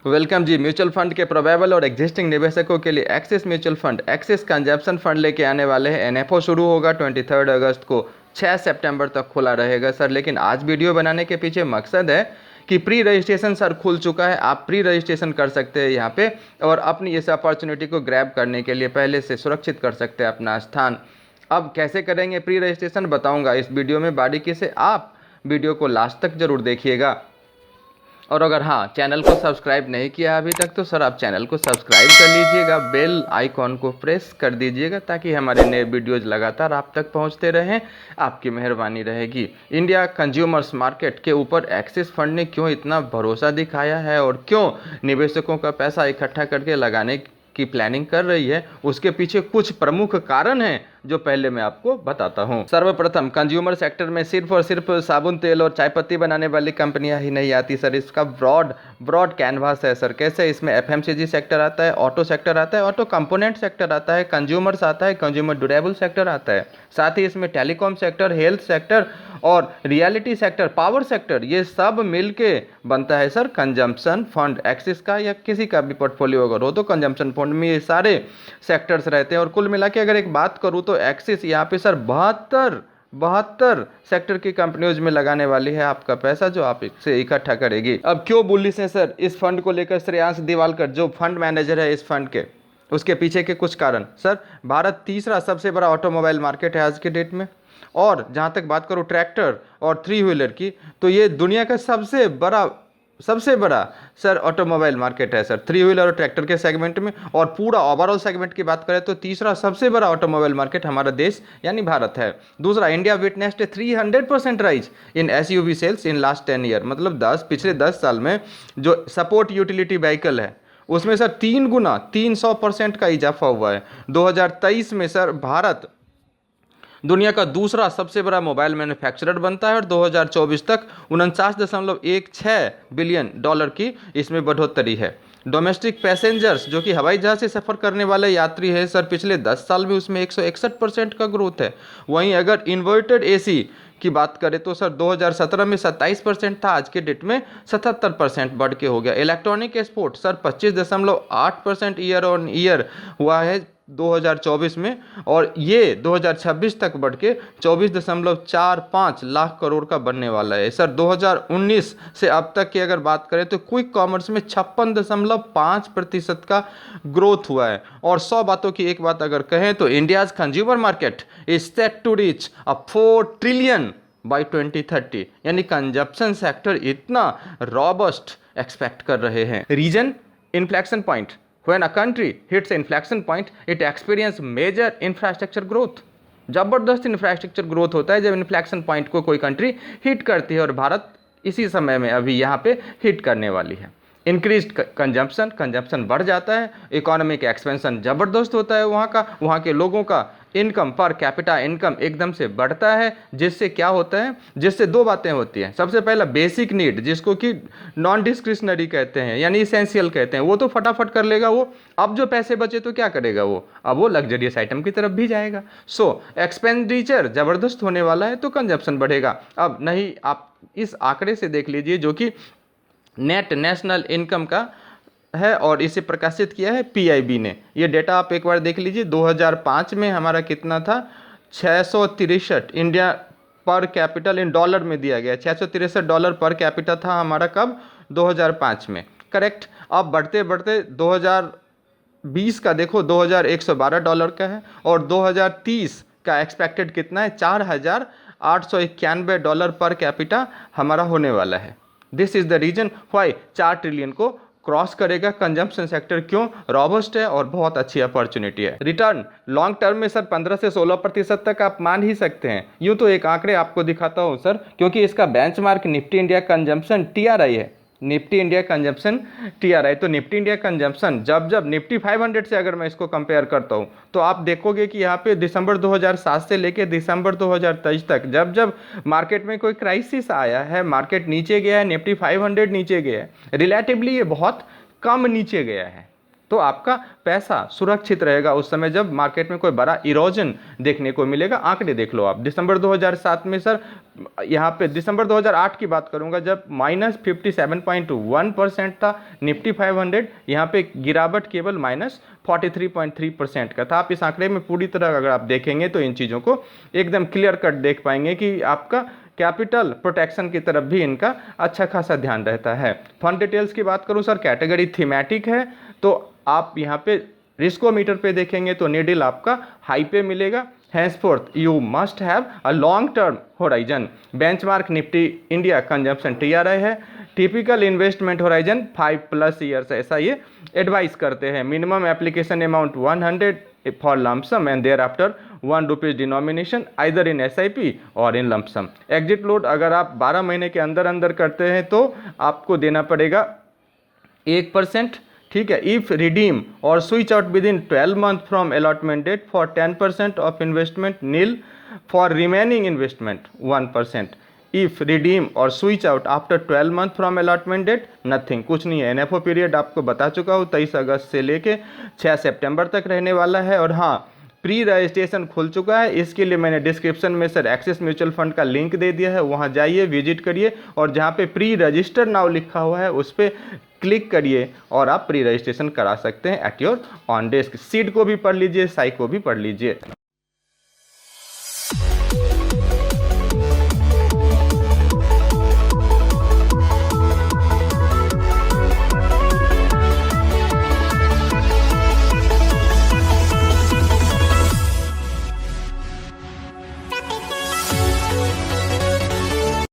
Welcome जी। Mutual fund के probable और existing निवेशकों के लिए axis mutual fund axis consumption fund लेके आने वाले हैं। एनएफओ शुरू होगा 23 अगस्त को, 6 सितंबर तक खुला रहेगा सर। लेकिन आज वीडियो बनाने के पीछे मकसद है कि प्री रजिस्ट्रेशन सर खुल चुका है, आप प्री रजिस्ट्रेशन कर सकते हैं यहाँ पे और अपनी इस अपॉर्चुनिटी को ग्रैब करने के लिए पहले से सुरक्षित कर सकते हैं अपना स्थान। अब कैसे करेंगे प्री रजिस्ट्रेशन बताऊंगा इस वीडियो में बारीकी से, आप वीडियो को लास्ट तक जरूर देखिएगा। और अगर हाँ चैनल को सब्सक्राइब नहीं किया अभी तक तो सर आप चैनल को सब्सक्राइब कर लीजिएगा, बेल आइकॉन को प्रेस कर दीजिएगा ताकि हमारे नए वीडियोज़ लगातार आप तक पहुंचते रहें, आपकी मेहरबानी रहेगी। इंडिया कंज्यूमर्स मार्केट के ऊपर एक्सिस फंड ने क्यों इतना भरोसा दिखाया है और क्यों निवेशकों का पैसा इकट्ठा करके लगाने की प्लानिंग कर रही है, उसके पीछे कुछ प्रमुख कारण हैं जो पहले मैं आपको बताता हूं। सर्वप्रथम, कंज्यूमर सेक्टर में सिर्फ और सिर्फ साबुन तेल और चाय पत्ती बनाने वाली कंपनियां ही नहीं आती सर, इसका ब्रॉड कैनवास है सर। कैसे? इसमें एफएमसीजी सेक्टर आता है, ऑटो सेक्टर आता है, ऑटो कंपोनेंट सेक्टर आता है, कंज्यूमर्स आता है, कंज्यूमर ड्यूरेबल सेक्टर आता है, साथ ही इसमें टेलीकॉम सेक्टर, हेल्थ सेक्टर और रियलिटी सेक्टर, पावर सेक्टर, ये सब मिलके बनता है सर कंजम्पशन फंड। एक्सिस का या किसी का भी पोर्टफोलियो अगर हो तो कंजम्पशन फंड में ये सारे सेक्टर्स रहते हैं। और कुल मिला के अगर एक बात करूँ तो एक्सिस यहाँ पे सर 72 सेक्टर की कंपनियों में लगाने वाली है आपका पैसा जो आप इससे इकट्ठा करेगी। अब क्यों बुलिश है सर इस फंड को लेकर? श्रेयांश दिवालकर जो फंड मैनेजर है इस फंड के, उसके पीछे के कुछ कारण सर। भारत तीसरा सबसे बड़ा ऑटोमोबाइल मार्केट है आज के डेट में, और जहाँ तक बात करूँ ट्रैक्टर और 3 व्हीलर की तो ये दुनिया का सबसे बड़ा सर ऑटोमोबाइल मार्केट है सर, 3 व्हीलर और ट्रैक्टर के सेगमेंट में। और पूरा ओवरऑल सेगमेंट की बात करें तो तीसरा सबसे बड़ा ऑटोमोबाइल मार्केट हमारा देश यानी भारत है। दूसरा, India witnessed 300% rise in SUV sales in last 10 year, मतलब पिछले 10 साल में जो सपोर्ट यूटिलिटी व्हीकल है उसमें सर 3 गुना 300% का इजाफा हुआ है। 2023 में सर भारत दुनिया का दूसरा सबसे बड़ा मोबाइल मैन्युफैक्चरर बनता है और 2024 तक 49.16 बिलियन डॉलर की इसमें बढ़ोतरी है। डोमेस्टिक पैसेंजर्स जो कि हवाई जहाज से सफ़र करने वाले यात्री है सर, पिछले 10 साल में उसमें 161% का ग्रोथ है। वहीं अगर इन्वर्टेड एसी की बात करें तो सर 2017 में 27% था, आज के डेट में 77% बढ़ के हो गया। Electronic export sir 25.8% year on year हुआ है 2024 में, और ये 2026 तक बढ़ के 24.45 लाख करोड़ का बनने वाला है सर। 2019 से अब तक की अगर बात करें तो क्विक कॉमर्स में 56.5% का ग्रोथ हुआ है। और 100 बातों की एक बात अगर कहें तो India's consumer market is set to reach a 4 trillion by 2030, यानी कंजप्शन सेक्टर इतना रॉबस्ट एक्सपेक्ट कर रहे हैं। Reason inflection point, when a country hits inflection point it experience major infrastructure growth। जबरदस्त इंफ्रास्ट्रक्चर ग्रोथ होता है जब इन्फ्लेक्शन पॉइंट को कोई कंट्री हिट करती है, और भारत इसी समय में अभी यहाँ पे हिट करने वाली है। इंक्रीज कंजम्पशन बढ़ जाता है, इकोनॉमिक एक्सपेंशन ज़बरदस्त होता है वहाँ के लोगों का इनकम, पर कैपिटा इनकम एकदम से बढ़ता है, जिससे क्या होता है, जिससे 2 बातें होती हैं। सबसे पहला बेसिक नीड जिसको कि नॉन डिस्क्रिशनरी कहते हैं यानी इसेंशियल कहते हैं, वो तो फटाफट कर लेगा वो। अब जो पैसे बचे तो क्या करेगा वो, अब वो लग्जरियस आइटम की तरफ भी जाएगा। सो एक्सपेंडिचर ज़बरदस्त होने वाला है तो कंजप्शन बढ़ेगा। अब नहीं, आप इस आंकड़े से देख लीजिए जो कि नेट नेशनल इनकम का है और इसे प्रकाशित किया है पीआईबी ने। ये डेटा आप एक बार देख लीजिए। 2005 में हमारा कितना था, 663 इंडिया पर कैपिटल इन डॉलर में दिया गया, $663 पर कैपिटा था हमारा, कब? 2005 में, करेक्ट। अब बढ़ते बढ़ते 2020 का देखो $2112 का है, और 2030 का एक्सपेक्टेड कितना है, $4891 पर कैपिटा हमारा होने वाला है। This is the reason why 4 trillion को क्रॉस करेगा कंजम्पशन सेक्टर। क्यों? रॉबस्ट है और बहुत अच्छी अपॉर्चुनिटी है। रिटर्न लॉन्ग टर्म में सर 15 से 16% तक आप मान ही सकते हैं। यूँ तो एक आंकड़े आपको दिखाता हूँ सर, क्योंकि इसका benchmark Nifty India consumption TRI है, निफ्टी इंडिया कंजम्पशन टीआरआई। तो निफ्टी इंडिया कंजम्पशन जब निफ्टी 500 से अगर मैं इसको कंपेयर करता हूँ तो आप देखोगे कि यहाँ पे दिसंबर 2007 से लेके दिसंबर 2023 तक जब मार्केट में कोई क्राइसिस आया है, मार्केट नीचे गया है, निफ्टी 500 नीचे गया है, रिलेटिवली ये बहुत कम नीचे गया है। तो आपका पैसा सुरक्षित रहेगा उस समय जब मार्केट में कोई बड़ा इरोजन देखने को मिलेगा। आंकड़े देख लो आप, दिसंबर 2007 में सर, यहाँ पे दिसंबर 2008 की बात करूंगा जब -57.1% था निफ्टी 500, यहाँ पे गिरावट केवल -43.3% का था। आप इस आंकड़े में पूरी तरह अगर आप देखेंगे तो इन चीज़ों को एकदम क्लियर कट देख पाएंगे कि आपका कैपिटल प्रोटेक्शन की तरफ भी इनका अच्छा खासा ध्यान रहता है। फंड डिटेल्स की बात करूं सर, कैटेगरी थीमेटिक है, तो आप यहाँ पे रिस्कोमीटर पे देखेंगे तो नीडल आपका हाई पे मिलेगा। henceforth you must have a long term horizon। Benchmark Nifty India consumption TRI है। टिपिकल इन्वेस्टमेंट होराइजन 5+ ईयर्स, ऐसा ये एडवाइस करते हैं। Minimum application amount 100 for lump sum and thereafter 1 rupees denomination either in SIP और इन lump sum. Exit load अगर आप 12 महीने के अंदर अंदर करते हैं तो आपको देना पड़ेगा 1%, ठीक है। इफ रिडीम और switch out within 12 month from allotment date for 10% of investment nil, for remaining investment 1%। If redeem और switch out after 12 month from allotment date nothing, कुछ नहीं है। NFO पीरियड आपको बता चुका हूँ 23 अगस्त से लेके 6 सितंबर तक रहने वाला है। और हाँ, प्री रजिस्ट्रेशन खुल चुका है, इसके लिए मैंने डिस्क्रिप्शन में सर एक्सिस म्यूचुअल फंड का लिंक दे दिया है, वहाँ जाइए, विजिट करिए और जहाँ पे प्री रजिस्टर नाउ लिखा हुआ है उस पर क्लिक करिए और आप प्री रजिस्ट्रेशन करा सकते हैं at your on desk. Seed को भी पढ़ लीजिए, साई को भी पढ़ लीजिए।